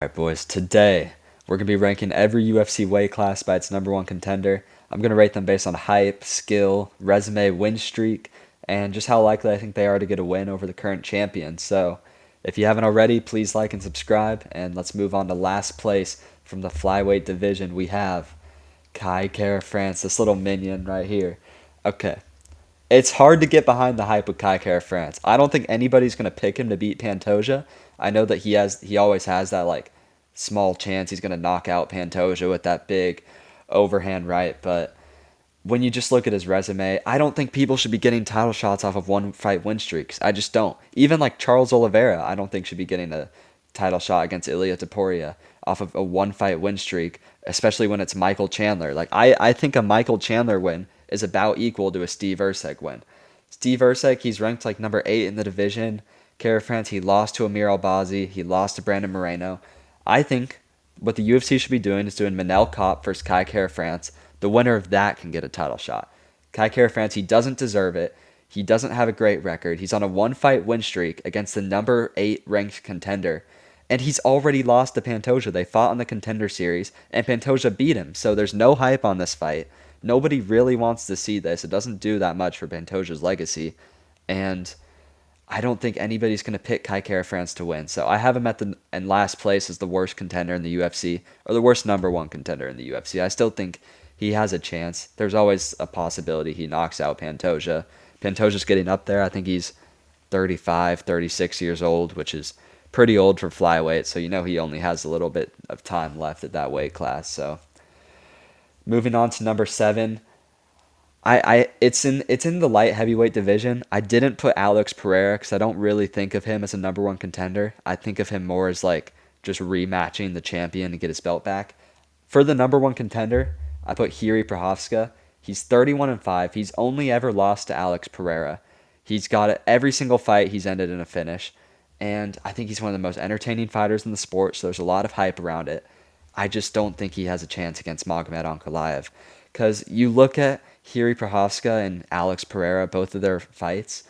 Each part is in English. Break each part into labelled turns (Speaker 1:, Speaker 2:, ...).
Speaker 1: Alright, boys, today we're going to be ranking every UFC weight class by its number one contender. I'm going to rate them based on hype, skill, resume, win streak, and just how likely I think they are to get a win over the current champion. So, if you haven't already, please like and subscribe, and let's move on to last place from the flyweight division. We have Kai Kara France, this little minion right here. Okay, it's hard to get behind the hype with Kai Kara France. I don't think anybody's gonna pick him to beat Pantoja. I know that he always has that like small chance he's gonna knock out Pantoja with that big overhand right, but when you just look at his resume, I don't think people should be getting title shots off of one fight win streaks. I just don't. Even like Charles Oliveira, I don't think should be getting a title shot against Ilia Topuria off of a one fight win streak, especially when it's Michael Chandler. I think a Michael Chandler win is about equal to a Steve Erceg win. Steve Erceg, he's ranked like number 8 in the division. Kara France, he lost to Amir Albazi. He lost to Brandon Moreno. I think what the UFC should be doing is doing Manel Kopp versus Kai Kara France. The winner of that can get a title shot. Kai Kara France, he doesn't deserve it. He doesn't have a great record. He's on a one-fight win streak against the number 8 ranked contender. And he's already lost to Pantoja. They fought on the Contender Series, and Pantoja beat him. So there's no hype on this fight. Nobody really wants to see this. It doesn't do that much for Pantoja's legacy. And I don't think anybody's going to pick Kai Kara France to win. So I have him in last place as the worst contender in the UFC, or the worst number one contender in the UFC. I still think he has a chance. There's always a possibility he knocks out Pantoja. Pantoja's getting up there. I think he's 35, 36 years old, which is pretty old for flyweight. So you know he only has a little bit of time left at that weight class. So moving on to number 7. It's in the light heavyweight division. I didn't put Alex Pereira because I don't really think of him as a number one contender. I think of him more as like just rematching the champion to get his belt back. For the number one contender, I put Jiri Prochazka. He's 31-5. He's only ever lost to Alex Pereira. He's got it every single fight he's ended in a finish, and I think he's one of the most entertaining fighters in the sport. So there's a lot of hype around it. I just don't think he has a chance against Magomed Ankalaev. Because you look at Jiri Prochazka and Alex Pereira, both of their fights,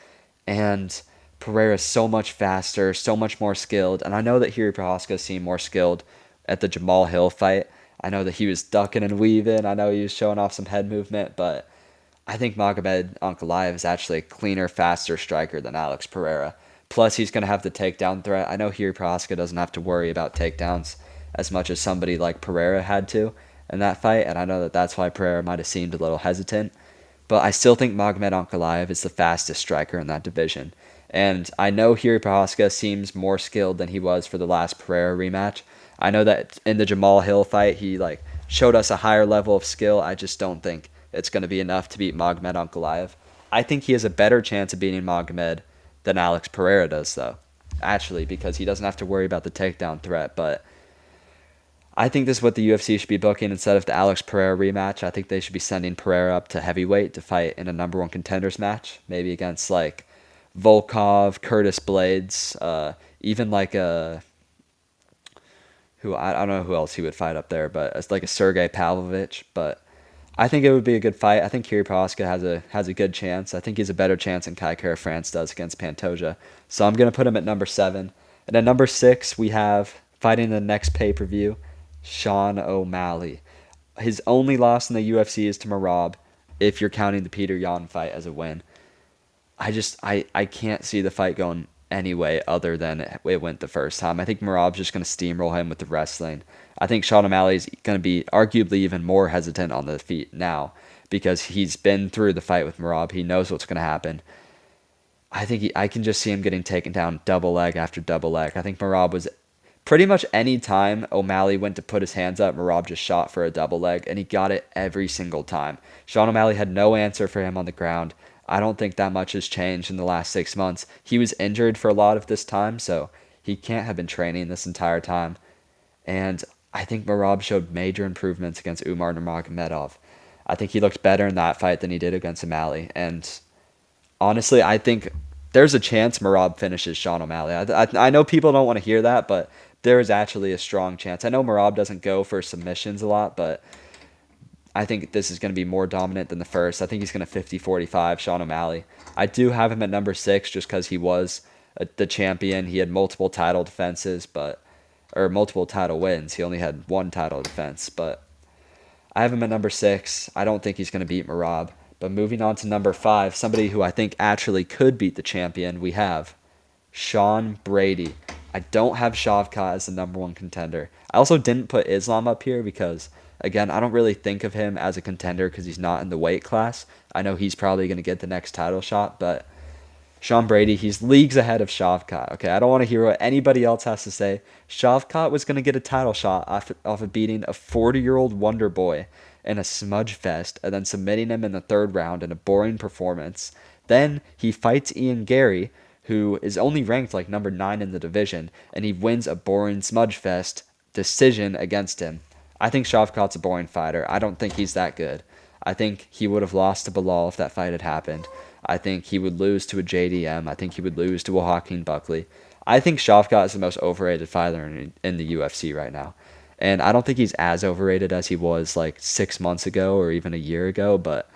Speaker 1: and Pereira's so much faster, so much more skilled. And I know that Jiri Prochazka seemed more skilled at the Jamal Hill fight. I know that he was ducking and weaving. I know he was showing off some head movement, but I think Magomed Ankalaev is actually a cleaner, faster striker than Alex Pereira. Plus, he's going to have the takedown threat. I know Jiri Prochazka doesn't have to worry about takedowns as much as somebody like Pereira had to in that fight, and I know that that's why Pereira might have seemed a little hesitant. But I still think Magomed Ankalaev is the fastest striker in that division. And I know Jiri Prochazka seems more skilled than he was for the last Pereira rematch. I know that in the Jamal Hill fight, he showed us a higher level of skill. I just don't think it's going to be enough to beat Magomed Ankalaev. I think he has a better chance of beating Magomed than Alex Pereira does, though. Actually, because he doesn't have to worry about the takedown threat, but I think this is what the UFC should be booking instead of the Alex Pereira rematch. I think they should be sending Pereira up to heavyweight to fight in a number one contenders match, maybe against like Volkov, Curtis Blades, even like a who I don't know who else he would fight up there, but it's like a Sergey Pavlovich. But I think it would be a good fight. I think Jiri Prochazka has a good chance. I think he's a better chance than Kai Kara France does against Pantoja. So I'm gonna put him at number 7. And at number 6, we have fighting the next pay-per-view, Sean O'Malley. His only loss in the UFC is to Merab, if you're counting the Peter Yan fight as a win. I can't see the fight going any way other than it went the first time. I think Merab's just going to steamroll him with the wrestling. I think Sean O'Malley's going to be arguably even more hesitant on the feet now because he's been through the fight with Merab. He knows what's going to happen. I can just see him getting taken down double leg after double leg. I think Merab was pretty much any time O'Malley went to put his hands up, Merab just shot for a double leg, and he got it every single time. Sean O'Malley had no answer for him on the ground. I don't think that much has changed in the last 6 months. He was injured for a lot of this time, so he can't have been training this entire time. And I think Merab showed major improvements against Umar Nurmagomedov. I think he looked better in that fight than he did against O'Malley. And honestly, I think there's a chance Merab finishes Sean O'Malley. I know people don't want to hear that, but there is actually a strong chance. I know Merab doesn't go for submissions a lot, but I think this is going to be more dominant than the first. I think he's going to 50-45 Sean O'Malley. I do have him at number 6 just because he was the champion. He had multiple title defenses, but or multiple title wins. He only had one title defense, but I have him at number 6. I don't think he's going to beat Merab. But moving on to number 5, somebody who I think actually could beat the champion, we have Sean Brady. I don't have Shavkat as the number 1 contender. I also didn't put Islam up here because, again, I don't really think of him as a contender because he's not in the weight class. I know he's probably going to get the next title shot, but Sean Brady, he's leagues ahead of Shavkat. Okay, I don't want to hear what anybody else has to say. Shavkat was going to get a title shot off of beating a 40-year-old wonder boy in a smudge fest and then submitting him in the 3rd round in a boring performance. Then he fights Ian Gary, who is only ranked like number 9 in the division, and he wins a boring smudge fest decision against him. I think Shavkat's a boring fighter. I don't think he's that good. I think he would have lost to Bilal if that fight had happened. I think he would lose to a JDM. I think he would lose to a Joaquin Buckley. I think Shavkat is the most overrated fighter in the UFC right now. And I don't think he's as overrated as he was like 6 months ago or even a year ago, but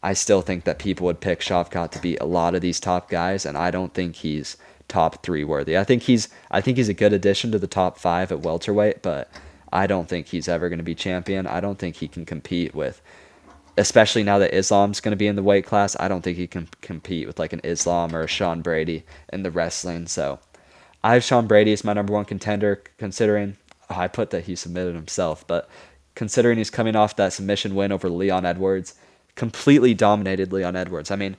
Speaker 1: I still think that people would pick Shavkat to beat a lot of these top guys, and I don't think he's top 3 worthy. I think he's a good addition to the top 5 at welterweight, but I don't think he's ever going to be champion. I don't think he can compete with, especially now that Islam's going to be in the weight class, I don't think he can compete with like an Islam or a Sean Brady in the wrestling. So I have Sean Brady as my number 1 contender, considering, I put that he submitted himself, but considering he's coming off that submission win over Leon Edwards, completely dominated Leon Edwards. I mean,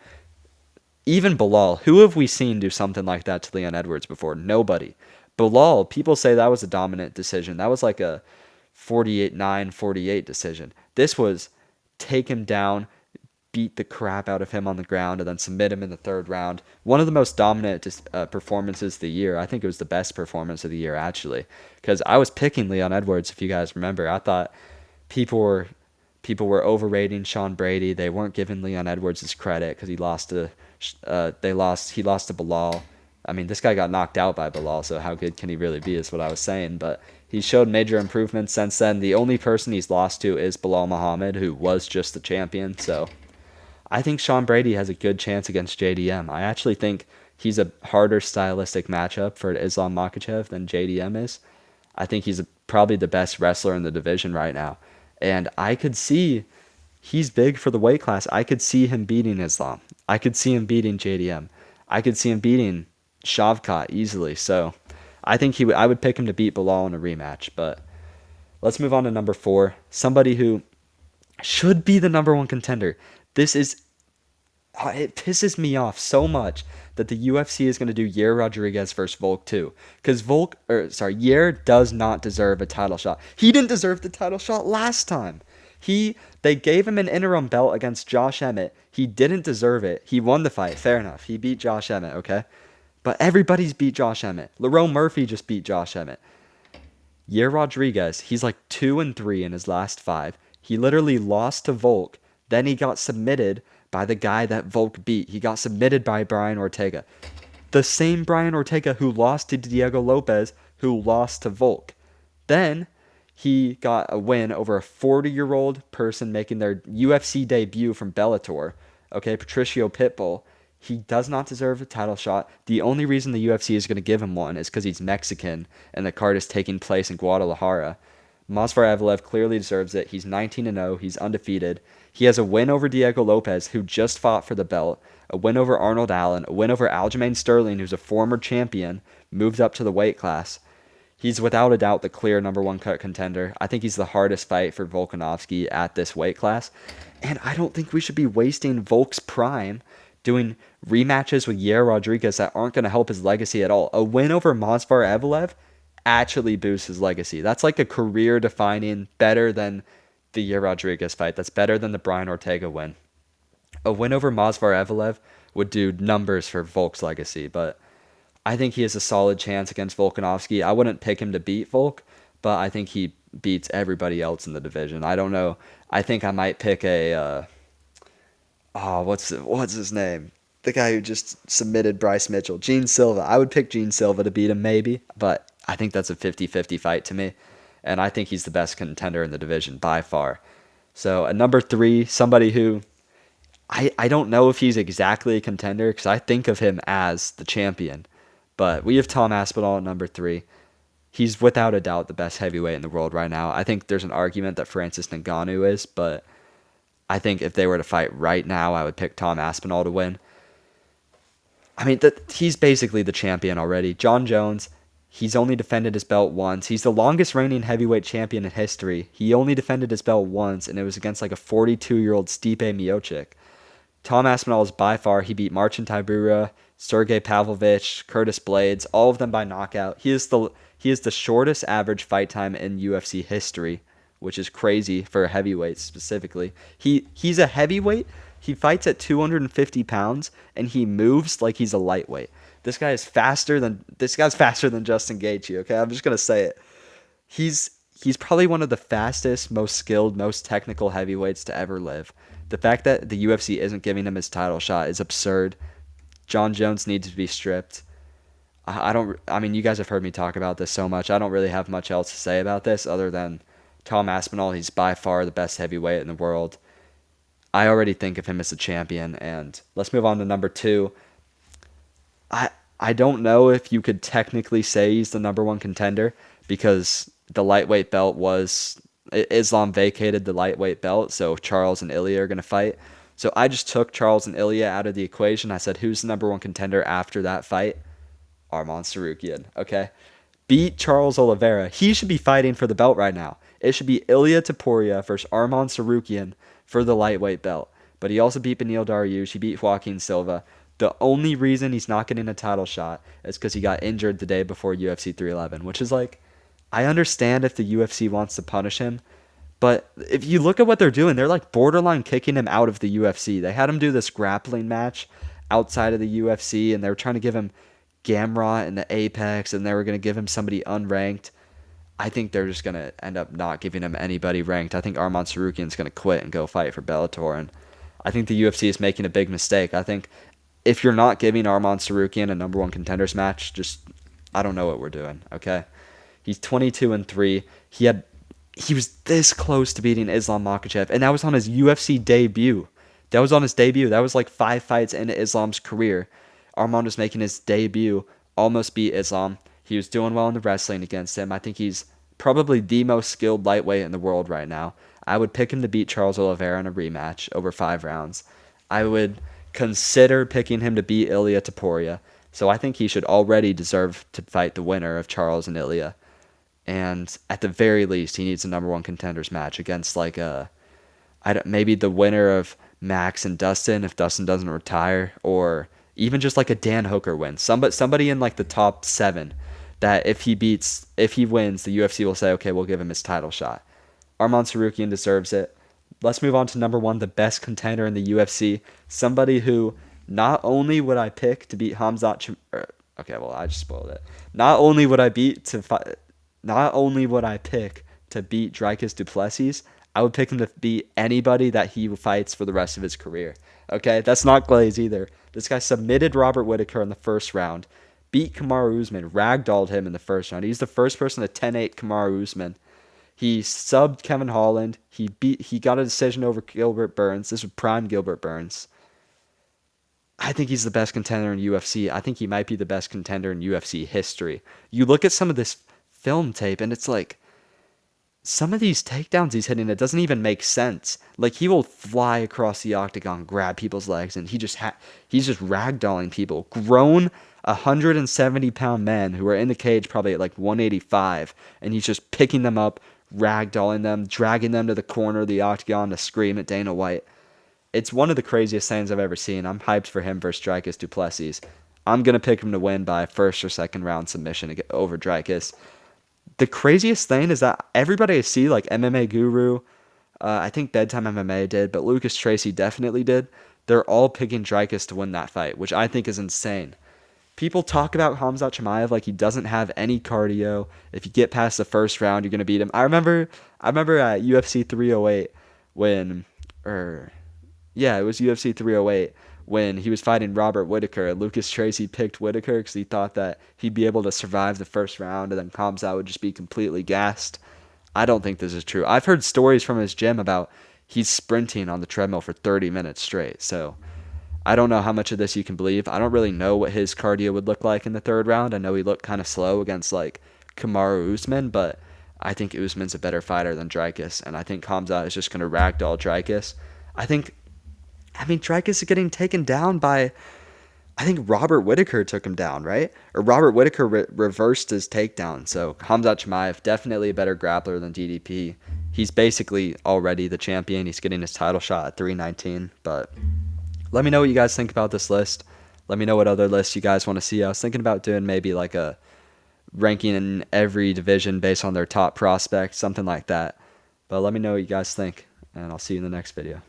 Speaker 1: even Bilal, who have we seen do something like that to Leon Edwards before? Nobody. Bilal, people say that was a dominant decision. That was like a 48-9, 48 decision. This was take him down, beat the crap out of him on the ground, and then submit him in the 3rd round. One of the most dominant performances of the year. I think it was the best performance of the year, actually, because I was picking Leon Edwards, if you guys remember. I thought people were overrating Sean Brady. They weren't giving Leon Edwards his credit because he lost to Bilal. I mean, this guy got knocked out by Bilal, so how good can he really be is what I was saying. But he showed major improvements since then. The only person he's lost to is Bilal Muhammad, who was just the champion. So I think Sean Brady has a good chance against JDM. I actually think he's a harder stylistic matchup for Islam Makhachev than JDM is. I think he's probably the best wrestler in the division right now. And I could see, he's big for the weight class. I could see him beating Islam. I could see him beating JDM. I could see him beating Shavkat easily. So I think I would pick him to beat Bilal in a rematch. But let's move on to number 4. Somebody who should be the number 1 contender. It pisses me off so much that the UFC is going to do Yair Rodriguez versus Volk 2. Because Yair does not deserve a title shot. He didn't deserve the title shot last time. They gave him an interim belt against Josh Emmett. He didn't deserve it. He won the fight. Fair enough. He beat Josh Emmett, okay? But everybody's beat Josh Emmett. Lerone Murphy just beat Josh Emmett. Yair Rodriguez, he's like 2-3 in his last 5. He literally lost to Volk. Then he got submitted by the guy that Volk beat. He got submitted by Brian Ortega. The same Brian Ortega who lost to Diego Lopez, who lost to Volk. Then he got a win over a 40-year-old person making their UFC debut from Bellator. Okay, Patricio Pitbull. He does not deserve a title shot. The only reason the UFC is going to give him one is because he's Mexican and the card is taking place in Guadalajara. Masvar Evelev clearly deserves it. He's 19-0. He's undefeated. He has a win over Diego Lopez, who just fought for the belt, a win over Arnold Allen, a win over Aljamain Sterling, who's a former champion, moved up to the weight class. He's without a doubt the clear number 1 cut contender. I think he's the hardest fight for Volkanovski at this weight class. And I don't think we should be wasting Volk's prime doing rematches with Yair Rodriguez that aren't going to help his legacy at all. A win over Masvar Evelev actually boosts his legacy. That's like a career-defining, better than the Yair Rodriguez fight. That's better than the Brian Ortega win. A win over Masvar Evelev would do numbers for Volk's legacy, but I think he has a solid chance against Volkanovski. I wouldn't pick him to beat Volk, but I think he beats everybody else in the division. I don't know. I think I might pick what's his name? The guy who just submitted Bryce Mitchell. Gene Silva. I would pick Gene Silva to beat him maybe, but I think that's a 50-50 fight to me. And I think he's the best contender in the division by far. So at number 3, somebody who I don't know if he's exactly a contender because I think of him as the champion. But we have Tom Aspinall at number 3. He's without a doubt the best heavyweight in the world right now. I think there's an argument that Francis Ngannou is, but I think if they were to fight right now, I would pick Tom Aspinall to win. I mean, he's basically the champion already. Jon Jones, he's only defended his belt once. He's the longest reigning heavyweight champion in history. He only defended his belt once, and it was against like a 42-year-old Stipe Miocic. Tom Aspinall is by far, he beat Marcin Tybura, Sergey Pavlovich, Curtis Blades, all of them by knockout. He is the shortest average fight time in UFC history, which is crazy for a heavyweight specifically. He's a heavyweight. He fights at 250 pounds, and he moves like he's a lightweight. This guy's faster than Justin Gaethje. Okay, I'm just gonna say it. He's probably one of the fastest, most skilled, most technical heavyweights to ever live. The fact that the UFC isn't giving him his title shot is absurd. Jon Jones needs to be stripped. I mean, you guys have heard me talk about this so much. I don't really have much else to say about this other than Tom Aspinall. He's by far the best heavyweight in the world. I already think of him as a champion, and let's move on to number 2. I don't know if you could technically say he's the number 1 contender because the lightweight belt Islam vacated the lightweight belt, so Charles and Ilia are going to fight. So I just took Charles and Ilia out of the equation. I said, who's the number 1 contender after that fight? Arman Tsarukyan, okay? Beat Charles Oliveira. He should be fighting for the belt right now. It should be Ilia Topuria versus Arman Tsarukyan for the lightweight belt. But he also beat Beneil Dariush. He beat Joaquin Silva. The only reason he's not getting a title shot is because he got injured the day before UFC 311, which is like, I understand if the UFC wants to punish him, but if you look at what they're doing, they're like borderline kicking him out of the UFC. They had him do this grappling match outside of the UFC, and they were trying to give him Gamrot in the Apex, and they were going to give him somebody unranked. I think they're just going to end up not giving him anybody ranked. I think Arman Tsarukyan's going to quit and go fight for Bellator, and I think the UFC is making a big mistake. I think if you're not giving Arman Tsarukyan a number 1 contenders match, I don't know what we're doing, okay? He's 22-3. He was this close to beating Islam Makhachev, and that was on his UFC debut. That was like 5 fights into Islam's career. Arman was making his debut, almost beat Islam. He was doing well in the wrestling against him. I think he's probably the most skilled lightweight in the world right now. I would pick him to beat Charles Oliveira in a rematch over 5 rounds. I would consider picking him to beat Ilia Topuria. So I think he should already deserve to fight the winner of Charles and Ilia. And at the very least, he needs a number 1 contenders match against maybe the winner of Max and Dustin if Dustin doesn't retire, or even just like a Dan Hooker win. Somebody in like the top 7 that if he wins, the UFC will say, okay, we'll give him his title shot. Arman Tsarukyan deserves it. Let's move on to number 1, the best contender in the UFC. Somebody who not only would I pick to beat okay, well, I just spoiled it. Not only would I pick to beat Dricus du Plessis, I would pick him to beat anybody that he fights for the rest of his career. Okay, that's not Glaze either. This guy submitted Robert Whittaker in the first round, beat Kamaru Usman, ragdolled him in the first round. He's the first person to 10-8 Kamaru Usman. He subbed Kevin Holland. He got a decision over Gilbert Burns. This was prime Gilbert Burns. I think he's the best contender in UFC. I think he might be the best contender in UFC history. You look at some of this film tape, and it's like, some of these takedowns he's hitting, it doesn't even make sense. Like, he will fly across the octagon, grab people's legs, and he's just ragdolling people. Grown 170-pound men who are in the cage probably at like 185, and he's just picking them up, ragdolling them, dragging them to the corner of the octagon to scream at Dana White. It's one of the craziest things I've ever seen. I'm hyped for him versus Dricus du Plessis. I'm going to pick him to win by first or second round submission over Dricus. The craziest thing is that everybody I see, like MMA Guru, I think Bedtime MMA did, but Lucas Tracy definitely did, they're all picking Dricus to win that fight, which I think is insane. People talk about Khamzat Chimaev like he doesn't have any cardio. If you get past the first round, you're going to beat him. I remember at UFC 308 it was UFC 308 when he was fighting Robert Whittaker. Lucas Tracy picked Whittaker because he thought that he'd be able to survive the first round and then Khamzat would just be completely gassed. I don't think this is true. I've heard stories from his gym about he's sprinting on the treadmill for 30 minutes straight. So I don't know how much of this you can believe. I don't really know what his cardio would look like in the third round. I know he looked kind of slow against like Kamaru Usman, but I think Usman's a better fighter than Dricus, and I think Khamzat is just going to ragdoll Dricus. Dricus is getting taken down by, I think Robert Whittaker took him down, right? Or Robert Whittaker reversed his takedown. So Khamzat Chimaev, definitely a better grappler than DDP. He's basically already the champion. He's getting his title shot at 319. But let me know what you guys think about this list. Let me know what other lists you guys want to see. I was thinking about doing maybe like a ranking in every division based on their top prospects, something like that. But let me know what you guys think, and I'll see you in the next video.